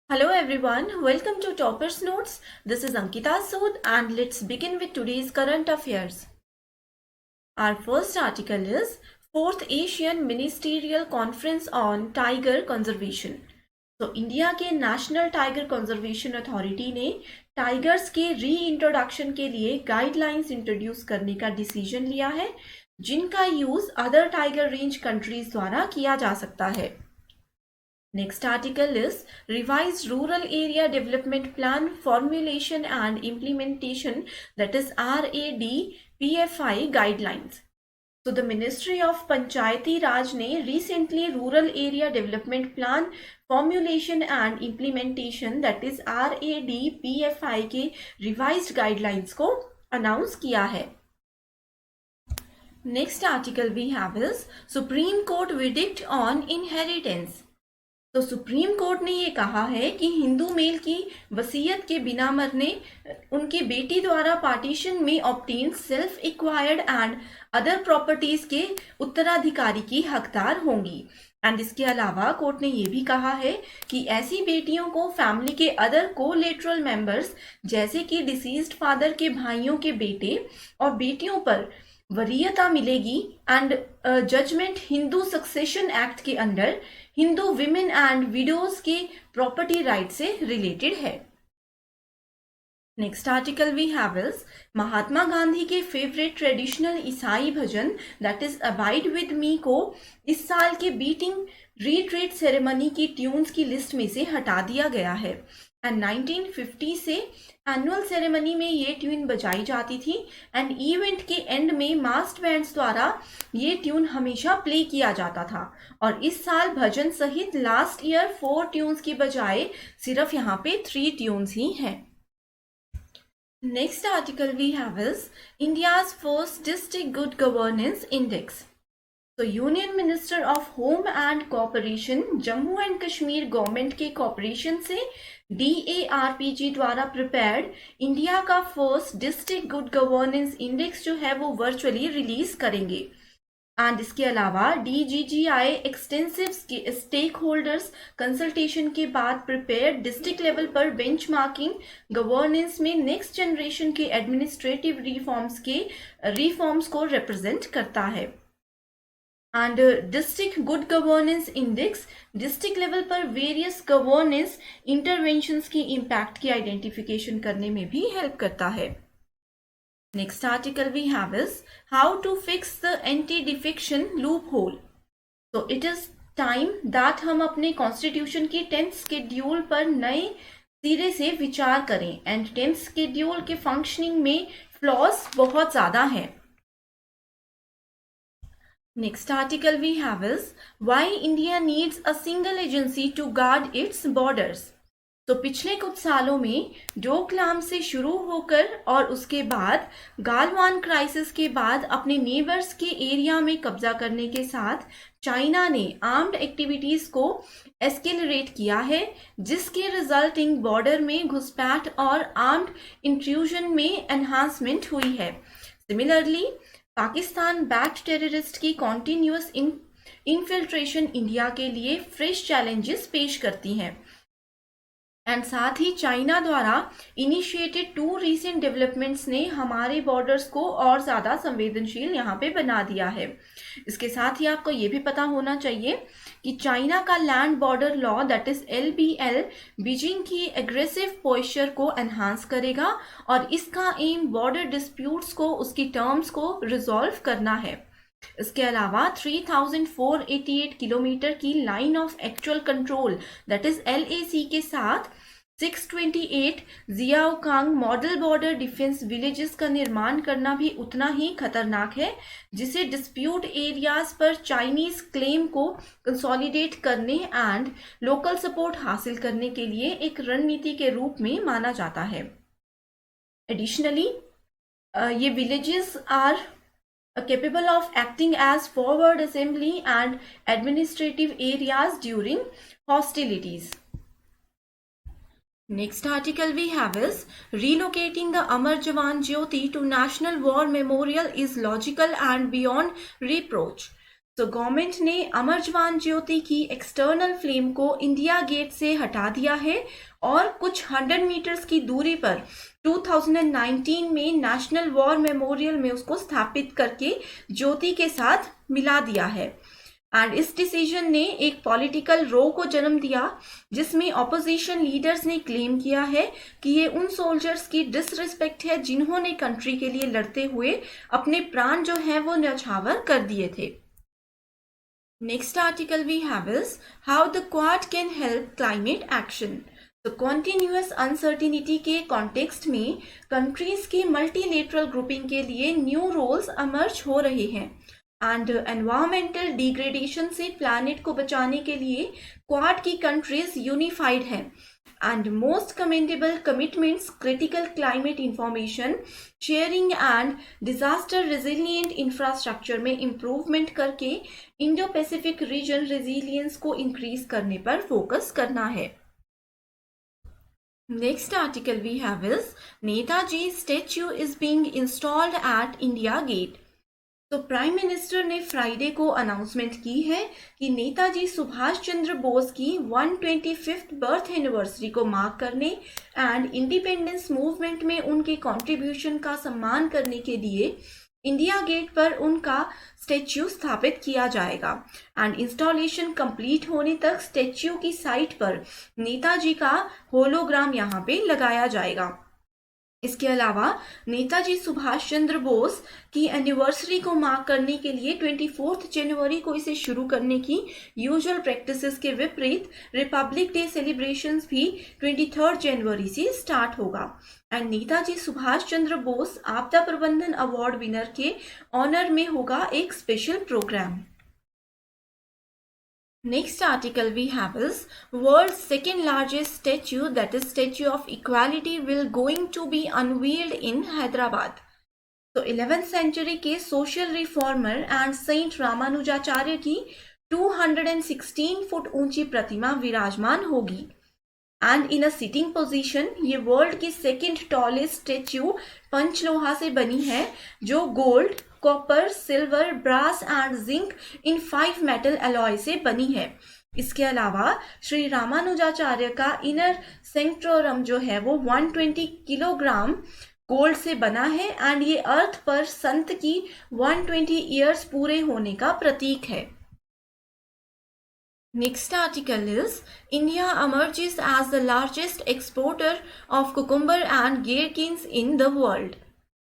Hello everyone, welcome to Toppers Notes. This is Ankita Sood and let's begin with today's current affairs. Our first article is 4th Asian Ministerial Conference on Tiger Conservation. तो India के national tiger conservation authority ने tigers के री introduction के लिए guidelines introduce करने का decision लिया है, जिनका use other tiger range countries द्वारा किया जा सकता है. Next article is Revised Rural Area Development Plan Formulation and Implementation, that is RADPFI guidelines. So the Ministry of Panchayati Raj ने recently Rural Area Development Plan Formulation and Implementation, that is RADPFI के revised guidelines को announce किया है. Next article we have is Supreme Court verdict on inheritance. तो supreme court ने ये कहा है कि हिंदू मेल की वसीयत के बिना मरने उनकी बेटी द्वारा पार्टीशन में obtain self acquired and other properties के उत्तराधिकारी की हकदार होंगी. एंड इसके अलावा कोर्ट ने ये भी कहा है कि ऐसी बेटियों को फैमिली के अदर कोलेटरल मेंबर्स जैसे कि डिसीज्ड फादर के भाइयों के बेटे और बेटियों पर वरीयता मिलेगी. And judgement Hindu succession act के under Hindu women and widows के प्रॉपर्टी राइट से रिलेटेड है. Next article we have is Mahatma Gandhi के फेवरेट ट्रेडिशनल ईसाई भजन, that is abide with me, को इस साल के बीटिंग रिट्रीट सेरेमनी की ट्यून्स की लिस्ट में से हटा दिया गया है. एंड 1950 से एनुअल सेरेमनी में ये ट्यून बजाई जाती थी एंड इवेंट के एंड में मास्ड बैंड्स द्वारा ये ट्यून हमेशा प्ले किया जाता था. और इस साल भजन सहित लास्ट ईयर 4 ट्यून्स की बजाय सिर्फ यहाँ पे 3 ट्यून्स ही हैं. Next article we have is India's first district good governance index. तो union minister of home and cooperation Jammu and Kashmir government के कॉपरेशन से DARPG द्वारा प्रिपेयर्ड इंडिया का first district good governance index जो है वो वर्चुअली रिलीज करेंगे. एंड इसके अलावा DGGI extensive stakeholders consultation के बाद प्रिपेयर्ड डिस्ट्रिक्ट लेवल पर बेंचमार्किंग गवर्नेंस में नेक्स्ट जनरेशन के एडमिनिस्ट्रेटिव रिफॉर्म्स को रिप्रेजेंट करता है. And district good governance index district level पर वेरियस गवर्नेंस इंटरवेंशंस की इम्पैक्ट की आइडेंटिफिकेशन करने में भी हेल्प करता है. Next article we have is how to fix the anti defection loophole. तो इट इज टाइम दैट हम अपने कॉन्स्टिट्यूशन की 10th शेड्यूल पर नए सिरे से विचार करें. एंड 10th शेड्यूल के फंक्शनिंग में फ्लॉज बहुत ज्यादा हैं. Next article we have is why India needs a single agency to guard its borders. तो पिछले कुछ सालों में डोकलाम से शुरू होकर और उसके बाद गालवान क्राइसिस के बाद अपने नेबर्स के एरिया में कब्जा करने के साथ चाइना ने आर्म्ड एक्टिविटीज को एस्केलरेट किया है, जिसके रिजल्टिंग बॉर्डर में घुसपैठ और आर्म्ड इंट्रूजन में एनहांसमेंट हुई है. सिमिलरली पाकिस्तान बैक्ड टेररिस्ट की कॉन्टिन्यूअस इनफिल्ट्रेशन इंडिया के लिए फ्रेश चैलेंजेस पेश करती हैं. एंड साथ ही चाइना द्वारा इनिशिएटेड 2 रीसेंट डेवलपमेंट्स ने हमारे बॉर्डर्स को और ज़्यादा संवेदनशील यहाँ पे बना दिया है. इसके साथ ही आपको ये भी पता होना चाहिए कि चाइना का land border law that is LBL Beijing की एग्रेसिव पोस्चर को एनहांस करेगा और इसका एम बॉर्डर डिस्प्यूट्स को उसकी टर्म्स को रिजॉल्व करना है. इसके अलावा 3488 किलोमीटर की line of actual control that is LAC के साथ 628 जियाओकांग मॉडल बॉर्डर डिफेंस विलेजेस का निर्माण करना भी उतना ही खतरनाक है, जिसे डिस्प्यूट एरियाज पर चाइनीज क्लेम को कंसोलिडेट करने एंड लोकल सपोर्ट हासिल करने के लिए एक रणनीति के रूप में माना जाता है. एडिशनली ये villages are capable of acting as forward assembly and administrative areas during hostilities. Next article we have is relocating the Amar Jawan Jyoti to National War Memorial is logical and beyond reproach. तो government ने अमर जवान ज्योति की external flame को India gate से हटा दिया है और कुछ 100 मीटर्स की दूरी पर 2019 में नेशनल वॉर मेमोरियल में उसको स्थापित करके ज्योति के साथ मिला दिया है। एंड इस डिसीजन ने एक पॉलिटिकल रो को जन्म दिया जिसमें ऑपोजिशन लीडर्स ने क्लेम किया है कि ये उन सोल्जर्स की डिसरिस्पेक्ट है जिन्होंने कंट्री के लिए लड़ते हुए अपने प्राण जो है वो न्यौछावर कर दिए थे। Next article we have is how the Quad can help climate action. तो continuous uncertainty के कॉन्टेक्स्ट में कंट्रीज के मल्टीलेटरल ग्रुपिंग के लिए न्यू रोल्स अमर्ज हो रहे हैं एंड एनवायरमेंटल डिग्रेडेशन से प्लैनेट को बचाने के लिए क्वाड की कंट्रीज यूनिफाइड है and most commendable commitments critical climate information sharing and disaster resilient infrastructure में improvement करके इंडो पैसिफिक रीजन resilience को increase करने पर फोकस करना है। Next article we have is Netaji statue is being installed at India Gate. तो prime minister ने Friday को अनाउंसमेंट की है कि नेताजी सुभाष चंद्र बोस की 125th बर्थ एनिवर्सरी को मार्क करने एंड इंडिपेंडेंस मूवमेंट में उनके कंट्रीब्यूशन का सम्मान करने के लिए इंडिया गेट पर उनका स्टैच्यू स्थापित किया जाएगा एंड इंस्टॉलेशन कंप्लीट होने तक स्टैच्यू की साइट पर नेताजी का होलोग्राम यहाँ पे लगाया जाएगा। इसके अलावा नेताजी सुभाष चंद्र बोस की एनिवर्सरी को मार्क करने के लिए 24 जनवरी को इसे शुरू करने की यूजुअल प्रैक्टिसेस के विपरीत रिपब्लिक डे सेलिब्रेशंस भी 23 जनवरी से स्टार्ट होगा एंड नेताजी सुभाष चंद्र बोस आपदा प्रबंधन अवार्ड विनर के ऑनर में होगा एक special programme. Next article we have is world's second largest statue, that is Statue of Equality, will going to be unveiled in Hyderabad. तो 11th सेंचुरी के social reformer and saint Ramanujacharya की 216 foot ऊंची प्रतिमा विराजमान होगी and in a sitting position. ये world की second tallest statue panchaloha से बनी है जो gold, copper, silver, brass and zinc in 5 metal alloy से बनी है। इसके अलावा श्री रामानुजाचार्य का इनर सेंक्टोरम जो है वो 120 किलोग्राम गोल्ड से बना है एंड ये अर्थ पर संत की 120 ईयर्स पूरे होने का प्रतीक है। Next article is India emerges as the largest exporter of cucumber and gherkins in the world.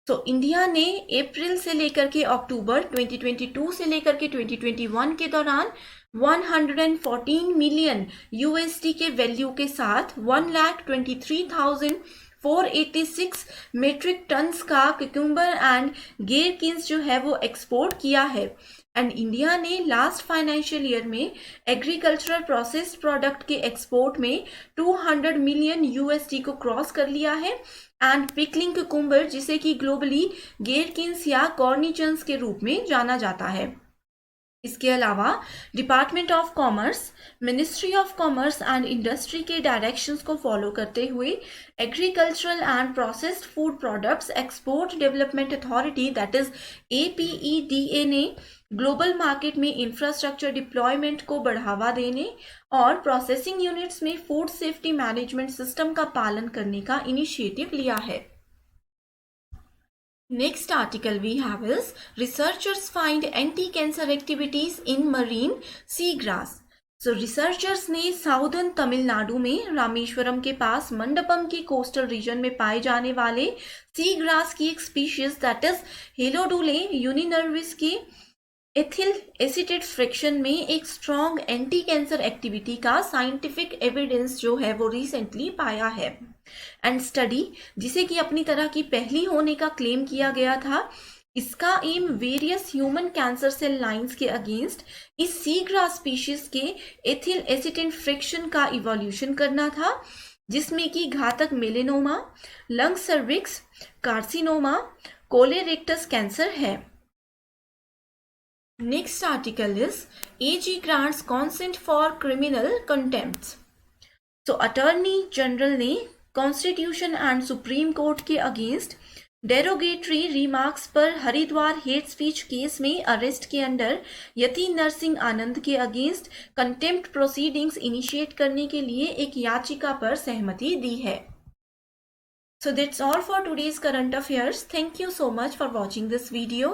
तो इंडिया ने अप्रैल से लेकर के अक्टूबर 2022 से लेकर के 2021 के दौरान 114 मिलियन यूएसडी के वैल्यू के साथ 1,23,486 मेट्रिक टन्स का कुकुम्बर एंड गेरकिन्स जो है वो एक्सपोर्ट किया है एंड इंडिया ने लास्ट फाइनेंशियल ईयर में एग्रीकल्चरल प्रोसेस्ड प्रोडक्ट के एक्सपोर्ट में 200 मिलियन यूएसडी को क्रॉस कर लिया है एंड पिकलिंग कुकुम्बर जिसे कि ग्लोबली गेरकिन्स या कॉर्निचन्स के रूप में जाना जाता है। इसके अलावा department of commerce, ministry of commerce and industry के डायरेक्शंस को फॉलो करते हुए agricultural and processed food products export development authority that is APEDA ने ग्लोबल मार्केट में इंफ्रास्ट्रक्चर डिप्लॉयमेंट को बढ़ावा देने और प्रोसेसिंग यूनिट्स में फूड सेफ्टी मैनेजमेंट सिस्टम का पालन करने का इनिशिएटिव लिया है। Next article we have is researchers find anti-cancer activities in marine seagrass. So researchers ने साउदर्न तमिलनाडु में रामेश्वरम के पास मंडपम की कोस्टल रीजन में पाए जाने वाले सी ग्रास की एक स्पीशीज दैट इज हेलोडुले यूनिनर्विस की एथिल एसिटेट फ्रिक्शन में एक स्ट्रॉन्ग एंटी कैंसर एक्टिविटी का साइंटिफिक एविडेंस जो है वो रिसेंटली पाया है एंड स्टडी जिसे कि अपनी तरह की पहली होने का क्लेम किया गया था, इसका aim various human cancer cell lines के अगेंस्ट इस सी ग्रास स्पीशीज के एथिल एसिटेट फ्रिक्शन का इवोल्यूशन करना था जिसमें कि घातक melanoma, lung cervix carcinoma, colorectal cancer है। Next article is AG grants consent for criminal contempts. So attorney general ने कॉन्स्टिट्यूशन एंड सुप्रीम कोर्ट के अगेंस्ट डेरोगेटरी रिमार्क्स पर हरिद्वार हेट स्पीच केस में अरेस्ट के अंडर यति नरसिंह आनंद के अगेंस्ट कंटेम्प्ट प्रोसीडिंग्स इनिशिएट करने के लिए एक याचिका पर सहमति दी है. So that's all for today's current affairs. Thank you so much for watching this video.